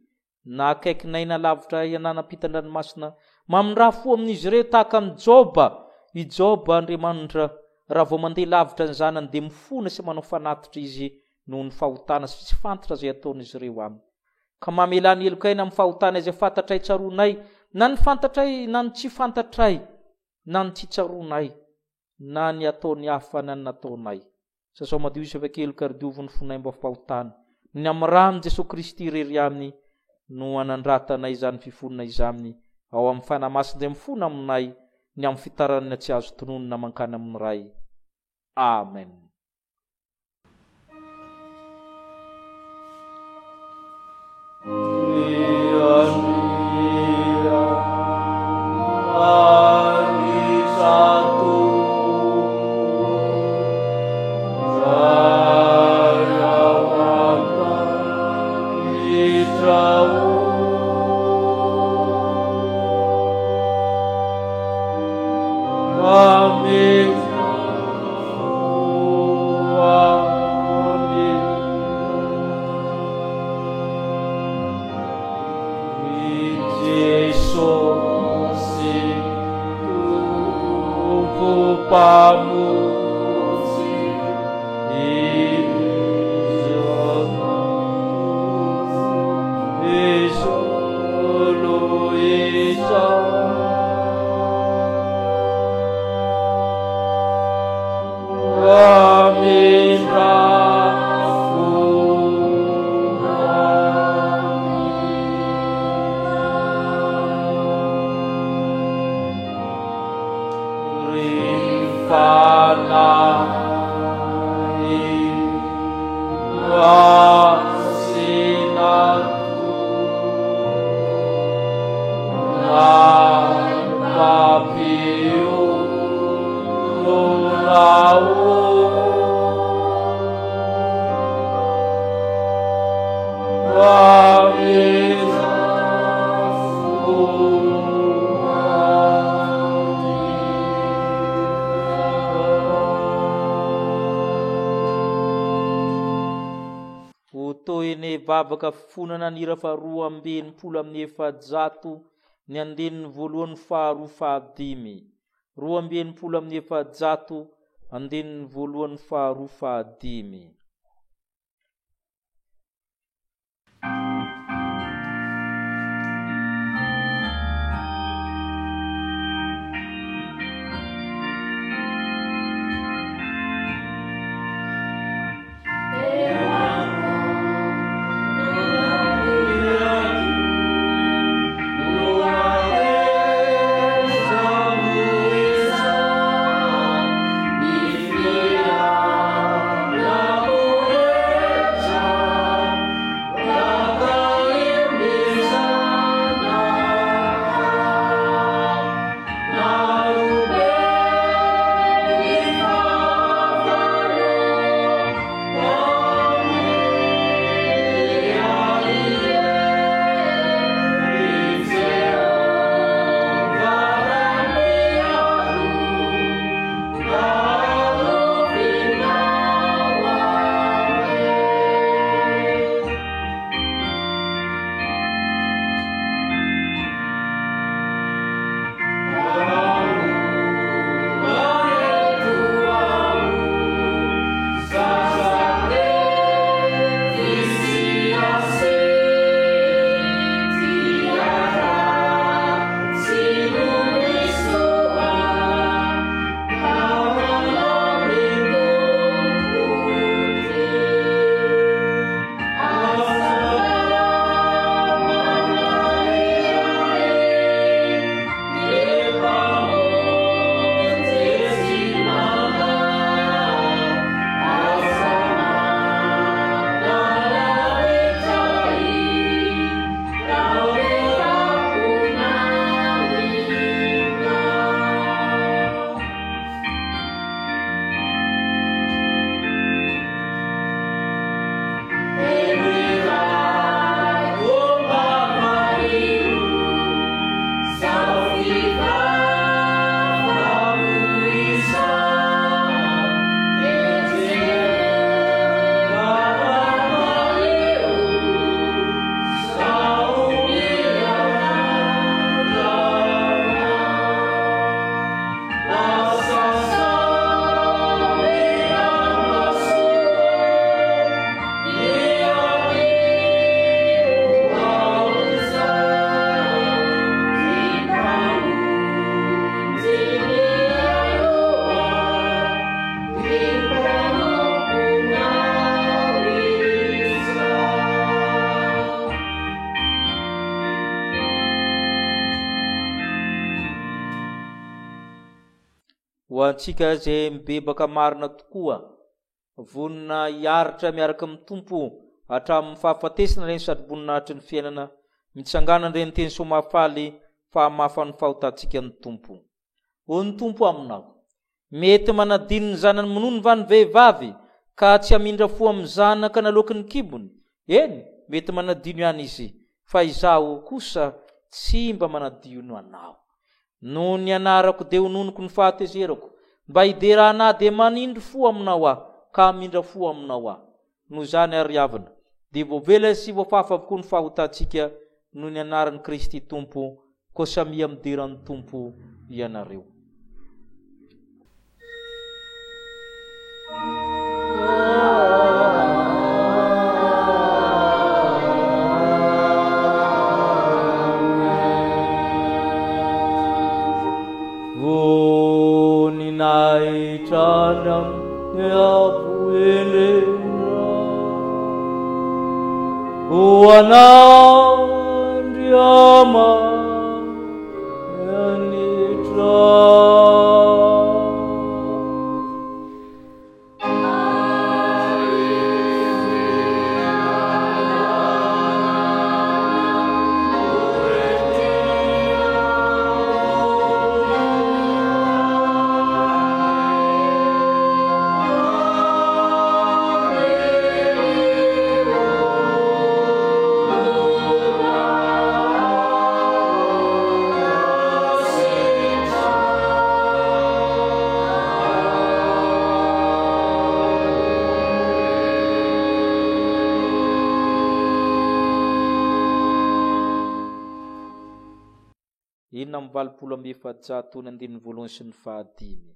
na akaikinay na lavitra iananam-pitan-dranomasina mamindraha fo amin'izy ireo tahaka amin'ny Joba. I Joba Andriamanitra raha vao mandeha lavitra ny zanany dia mifona sy manao fanatitra izy noho ny fahotana sy tsy fantatra izay ataon'izy ireo aminy. Ka mamelany helokaina amin'ny fahotana izay fantatray tsaronay, na ny fantatray na ny tsy fantatray, na ny tsy tsaronay, na ny ataony hafa na ny nataonay. Sasao madio izy avakely karidiovy ny fonay mba fahotana. Ny amin'ny rano Jesosy Kristy irery aminy no anandratanay izany fifonina izaminy ao amin'ny fanamasin izay mifona aminay ny amin'ny fitaranana tsy azo tononona mankany amin'ny ray. Amen. Babaka fifonana ny ira faharoa amby enimpolo amin'ny efajato ny andinin'ny voalohany faharoa fahadimy, roa amby enimpolo amin'ny efajato andinin'ny voalohany faharoa fahadimy. Oh ho antsika zay mibebaka marina tokoa vonina hiaritra miaraka amin'ny tompo hatramin'ny fahafatesana reny sady voninahitry ny fiainana mitsangana reny teny somafaly fa mafany fahotantsika ny tompo. Ho ny tompo aminao mety manadiny ny zanany monony va ny vehivavy ka tsy hamindra fo amin'ny zanaka naloky ny kibony? Eny, mety manadino ihany izy, fa izaho kosa tsy mba manadino anao. No ny anarako de hononoko ny fahatezerako mba hiderana de manindry fo aminao aho ka hamindra fo aminao aho. No zany ary havana de voavela sy voafafa avokoa ny fahotantsika no ny anaran'i Kristy Tompo, koa samia midiran'ny Tompo ianareo. Voninahitranam apoelena ho an'Andriama anitra. Inona amin'ny 280 sy ny 15.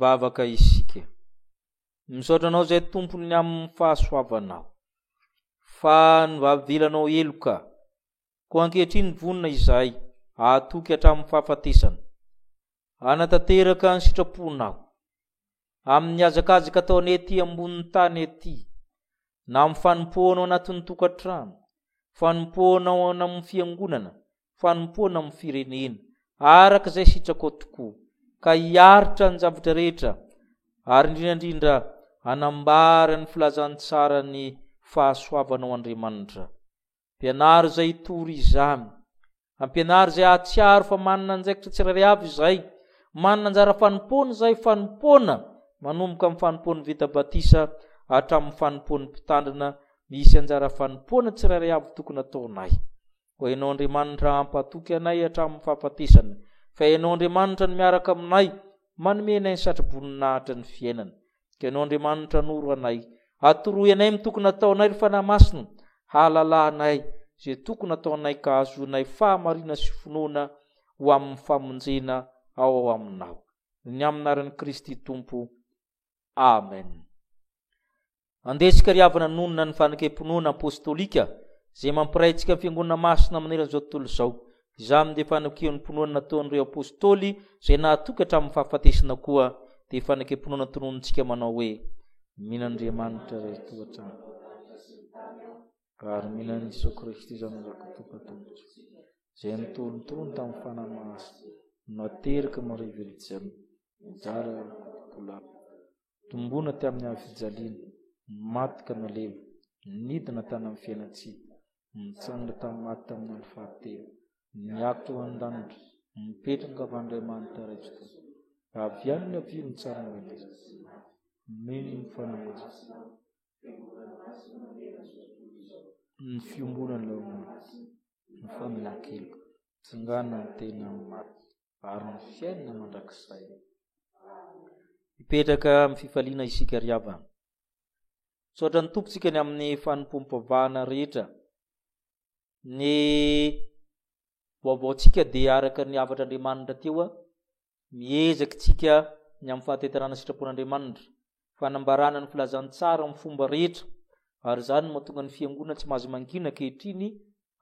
Ivavaka isika misaotra anao zay tompony amin'ny fahasoavanao fa novavilanao eloka koa ankehitriny vonina izay atoky hatramin'ny fahafatesana anatanteraka ny sitraponao amin'ny azakazaka ataonay ety ambonin'ny tany ety na amin'ny fanompoanao anatin'ny tokantrano, fanompoanao amin'ny fiangonana, fanompoana amin'ny firenena araka izay sitrako tokoa ka hiaritra ny zavatra rehetra ary indrindrandrindra anambara ny filazantsara ny fahasoavanao Andriamanitra. Ampianary zay tory izany, ampianary zay atsiaro fa manana anjaikitra tsirairay avy izay, manana anjara fanompoana zay fanompoana manomboka amin'ny fanompoan'ny vita batisa hatramin'ny fanompoan'ny mpitandrina, misy anjara fanompoana tsirairay avy tokony ataonay. Ho hainao Andriamanitra ampatoky anay hatramin'ny fahafatesana, fa hainao Andriamanitra ny miaraka aminay manome anay ny satroboninahitra ny fiainana. Ka ianao Andriamanitra noro anay, atoroy anay amin'ny tokony ataonay ry fanahy masina, hahalalanay zay tokony ataonay ka azonay fahamarina sy finoana ho amin'ny famonjena ao aminao. Ny amin'ny anaran'i Kristy Tompo. Amen. Andesika ry havana nonona ny fanekam-pinoana apôstôlika zay mampiraintsika fiangonana masina maneran'izao tontolo izao. Izany dia fanekam pinoana nataon'ireo apôstôly zay nahatokatra amin'ny fahafatesana koa dia fanekam-pinoana tononontsika manao hoe min'Andriamanitra ray tohatra ary minan' Jesosy Kristy izany zakatompatombotra zay nitolontono tamin'ny fanahy masina nateraka marivelitsany jara tolapa tombona tamin'ny avijaliana maty ka naleva nidina tany amin'ny fiainatsika mitsanga tamin'ny maty tamin'ny andro fahatelo niato an-danitra mipetraka av'Andriamanitra ray tohatra avy any ny avy ny tsara noeleza mino ny fanaonja ny fiombonany laomaty ny famelan-keloka tsingana ny tena maty ary ny fiainana mandrakizay. Mipetraka amin'ny fifaliana isika ry havana. Saotra ny tompontsika ny amin'ny fanompom-pavahana rehetra. Ny vaovaontsika dia araka ny havatra Andriamanitra teo miezaka tsika ny amin'ny fahatetarana sitrapon'Andriamanitra, fanambarana ny filazantsara amin'ny fomba rehetra, ary izany mahatonga ny fiangonana tsy mahazo mangina ankehitriny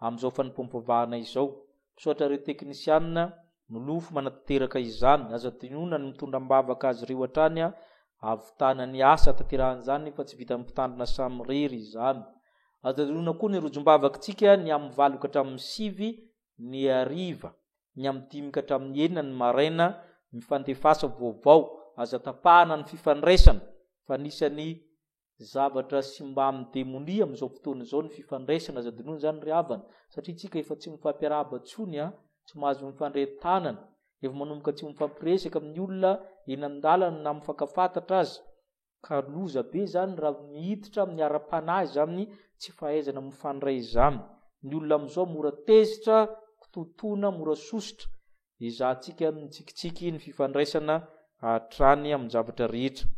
amin'izao fanompom-pavahana izao. Misaotra ireo teknisianina milofo manatanteraka izany, aza tinona ny mitondram-bavaka azy ireo hatrany avitana ny asa tanteran'izany fa tsy vita mpitandrina samy rery izany. Aza tinona koa ny rojom-bavakantsika ny amin'ny 8 ka hatramin'ny 9 ny hariva, ny amin'ny 5 ka hatramin'ny 9 ny maraina, mifandefasa vaovao, aza tapahana ny fifandraisana fa anisany zavatra sy mba amin'ny demonia amin'izao fotoana izao ny fifandraisana aza dinona zany ry havana, satria tsika efa tsy mifampiarahaba tsony tsy mahazo mifandray tanana, efa manomboka tsy mifampiresaka amin'ny olona eny an-dalana na mifankafantatra azy, ka loza be zany raha miditra amin'ny ara-panahy zany tsy fahaizana mifandray izany. Ny olona amin'izao mora tezitra, totoina, mora sositra, izahantsika mitsikitsiky ny fifandraisana hatrany amin'ny zavatra rehetra.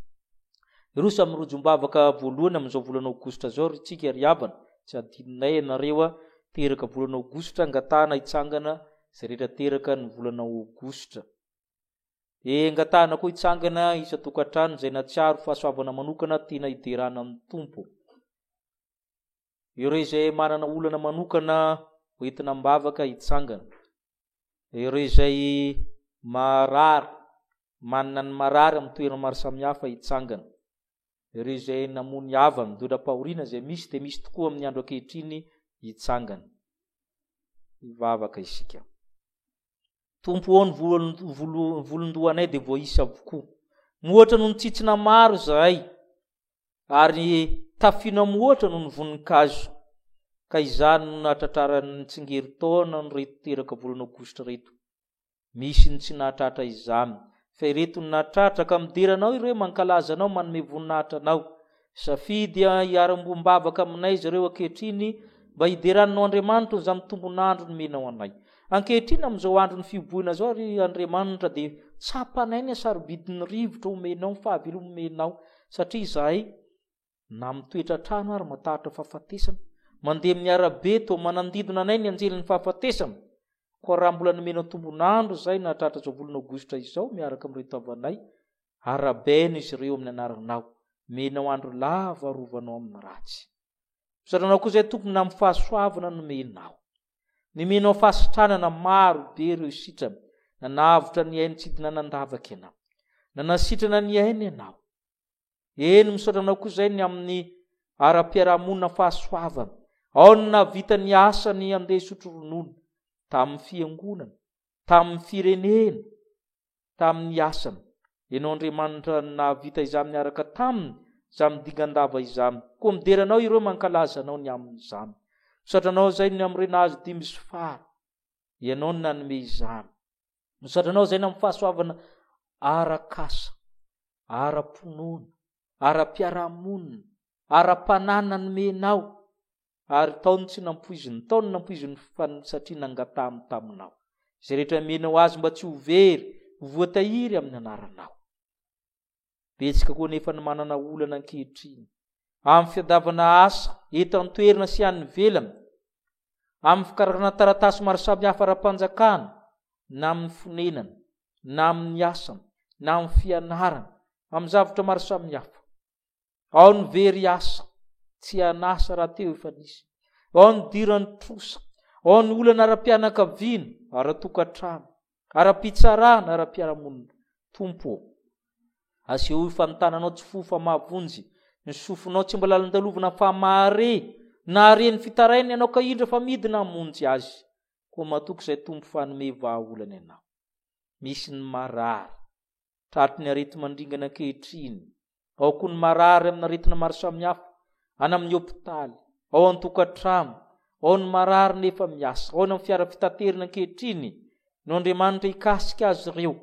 Irosa amin'ny rojom-bavaka voalohany amin'izao volana Aogositra zao ry tsika ry havana, tsy adininay ianareo teraka volana Aogositra angatahana hitsangana izay rehetra teraka ny volana Aogositra. Angatahana koa hitsangana isa-tokantrano izay natsiaro fahasoavana manokana tena hiderana amin'ny tompo. Ireo izay manana olana manokana hoentina mbavaka hitsangana. Ireo izay marary, manana ny marary amin'ny toerana maro samihafa hitsangana. Ireo izay namony hava midora-pahoriana izay misy dia misy tokoa amin'ny andro ankehitriny hitsangana. Hivavaka isika. Tompo ao ny volondohanay dia voaisa avokoa. Moatra noho ny tsitsina maro zahay, ary tafina moatra noho ny voninkazo. Ka izany no nahatratrarany tsingerin-taona ny reto teraka volana Aogositra reto. Misy ny tsy nahatratra izany, fa ireto ny nahatratra ka mideranao ireo mankalaza anao manome voninahitra anao. Safidy hiara-mbombavaka aminay izy ireo ankehitriny mba hideranao Andriamanitra izany tombon'andro nomenao anay. Ankehitriny amin'izao andro ny fiboina zao ry Andriamanitra dia tsapanay ny sarobidin'ny rivotra omenao, ny fahavelom omenao, satria izahay na mitoetra trano ary matahatra fahafatesana, mandeha amin'ny arabe toa manandidina anay ny anjelin'ny fahafatesana. Ko raha mbola nomenao tombon'andro zay nahatratra izao volana Aogositra izao miaraka amin'ireo tavanay, arabaina izy ireo amin'ny anaranao, menao andro lava rovanao amin'ny ratsy. Misaotranao koa izay tompony amin'ny fahasoavana nomenao. Nomenao fahasitranana maro be ireo sitrana, nanavotra ny ainy tsy dinanandavaka ianao, nanasitrana ny ainy ianao. Eny misaotranao koa izay ny amin'ny ara-piarahamonina fahasoavana, ao ny navita ny asany andeha hisotro ronono, tamin'ny fiangonana, tamin'ny firenena, tamin'ny asana. Ianao Andriamanitra navita izany miaraka taminy, izany midingandava izany. Koa mideranao ireo mankalaza anao ny amin'izany. Misaotranao izay ny amin'ny renazy 5 ianao ny nanome izany. Misaotranao izay ny amin'ny fahasoavana ara-kasa, ara-ponoana, ara-piarahamonina, ara-panana nomenao, ary taony tsy nampoiziny, taony nampoiziny satria nangatahany taminao. Izay rehetra menao azy mba tsy ho very, voatahiry amin'ny anaranao. Betsaka koa nefa ny manana olana ankehitriny amin'ny fiadavana asa eto an-toerana sy any ivelany, amin'ny fikarakarana taratasy maro samihafa ara-panjakana, na amin'ny fonenana, na amin'ny asana, na amin'ny fianarana, amin'ny zavatra maro samihafa. Ao ny very asa, tsy anasa raha teo efa nisy. Ao ny dirany trosa, ao ny olana ara-pianakaviana, ara-tokantrano, ara-pitsarana, ara-piaramonina. Tompo, aseho ifantananao tsy fofa mahavonjy, ny sofinao tsy mba lalan-dalovana fa mahare, na hareny fitarainy ianao ka indra fa midina hamonjy azy. Koa matoky izay tompo fanome vahaolana ianao. Misy ny marary, tratry ny arety mandringana ankehitriny. Ao koa ny marary amin'ny aretina maro samihafa, any amin'ny hopitaly, ao amin'ny tokantrano, ao ny marary nefa miasa, ao ny amin'ny fiara fitaterana ankehitriny. No Andriamanitra hikasika azy ireo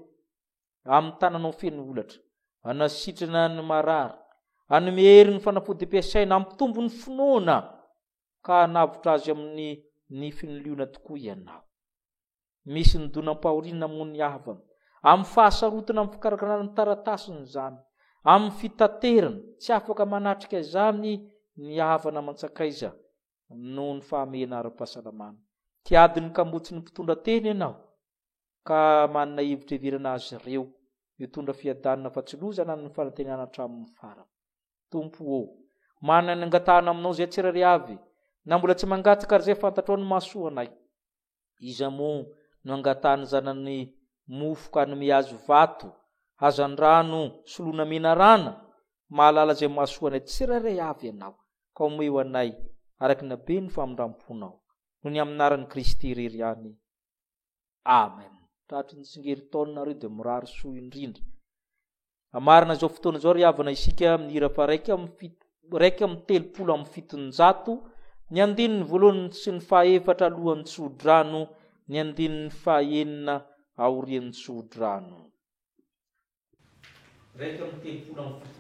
amin'ny tananao feno olatra, hanasitrana ny marary, hanome hery ny fanafody ampiasaina, hampitombo ny finoana, ka hanavotra azy amin'ny nifiny liona tokoa ianao. Misy ny donam-pahoriana moa ny havana, amin'ny fahasarotana amin'ny fikarakarana ny taratasiny izany, amin'ny fitaterana, tsy afaka manatrika izany ny havana mantsakaiza noho ny fahamehana ara-pahasalamana. Tiadiny kambotsy ny mpitondra teny ianao, ka manana hevitra heverana azy ireo hitondra fiadanana fa tsy lozana ny fanantenana hatramin'ny farany. Tompo, manana ny angatahana aminao izay tsirairay avy, na mbola tsy mangataka ary izay fantatrao ny mahasoanay. Iza moa no angatahany zanany mofoka hanome azy vato, hazan-drano, solona mena rana, mahalala izay mahasoanay tsirairay avy ianao, ka omeo anay araka ny habe ny famindramponao. No ny amin'ny anaran'i Kristy irery ihany. Amen. Tratry ny tsingery taonareo dia mirary soa indrindra. Amarina izao fotoana izao ry havana isika amin'ny hira fa raiky amin'ny 370, ny andininy voalohany sy ny fahaefatra alohan'ny tsodrano, ny andininy fahaenina aorian'ny tsodrano. Raiky amin'ny 370.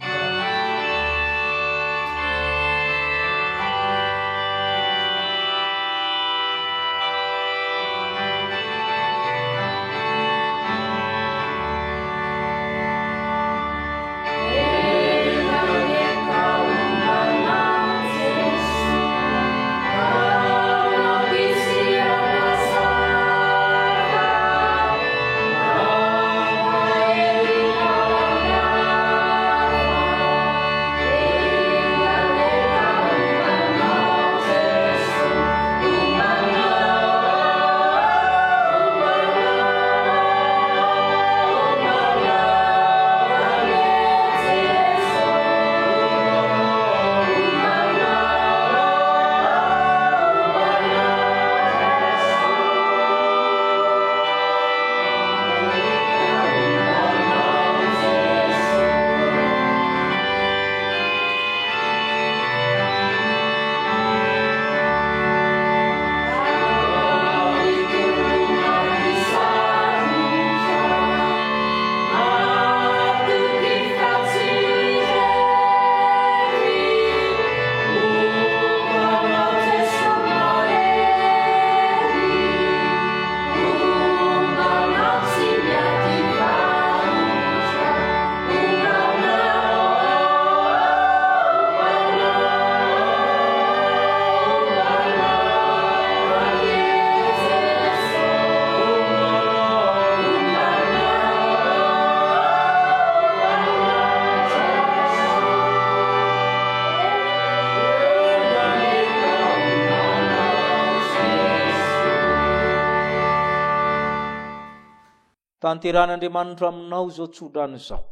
Tanteran'Andriamanitra aminao izao tsodrano izao.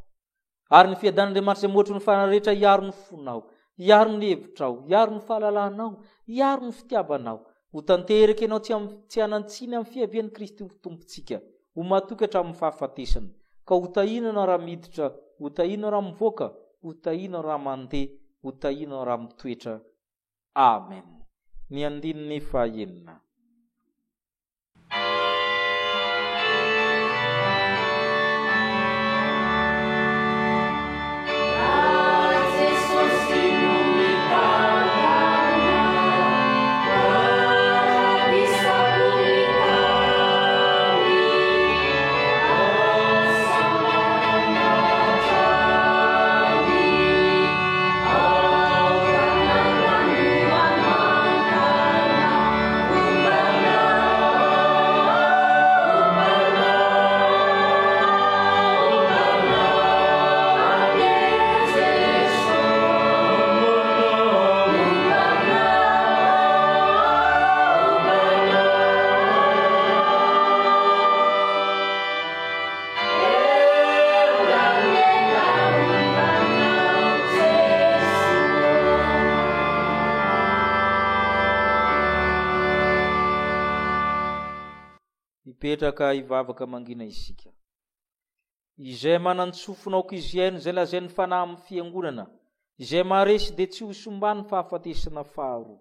Ary ny fiadan'Andriamanitra izay moatry ny fanarehetra hiaro ny fonao, hiaro ny hevitrao, hiaro ny fahalalanao, hiaro ny fitiavanao. Ho tanteraka ianao tsy hanantsiny amin'ny fiavian'i Kristy ho tompontsika, ho matoky hatramin'ny fahafatesana. Ka ho tahinao raha miditra, ho tahinao raha mivoaka, ho tahinao raha mandeha, ho tahinao raha mitoetra. Amen. Ny andininy fahaenina. ipetraka ivavaka mangina isika. Izay manantsofonaoko izy iaino zay lazainy fanahy amin'ny fiangonana, izay maharesy de tsy ho sombany fahafatesana faharoa.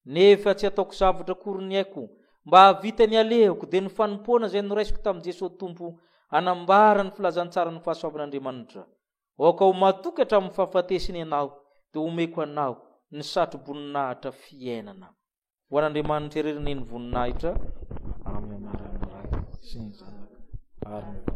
Nefa tsy ataoko zavatra akory ny aiko, mba havita ny alehako de ny fanompoana zay noraisiko tamin'i Jesosy Tompo anambara ny filazantsara ny fahasoavan'Andriamanitra. Aoka ho matoky hatramin'ny fahafatesany ianao, de omeko anao ny satro-boninahitra fiainana. Ho an'Andriamanitra irery ny voninahitra. Amen.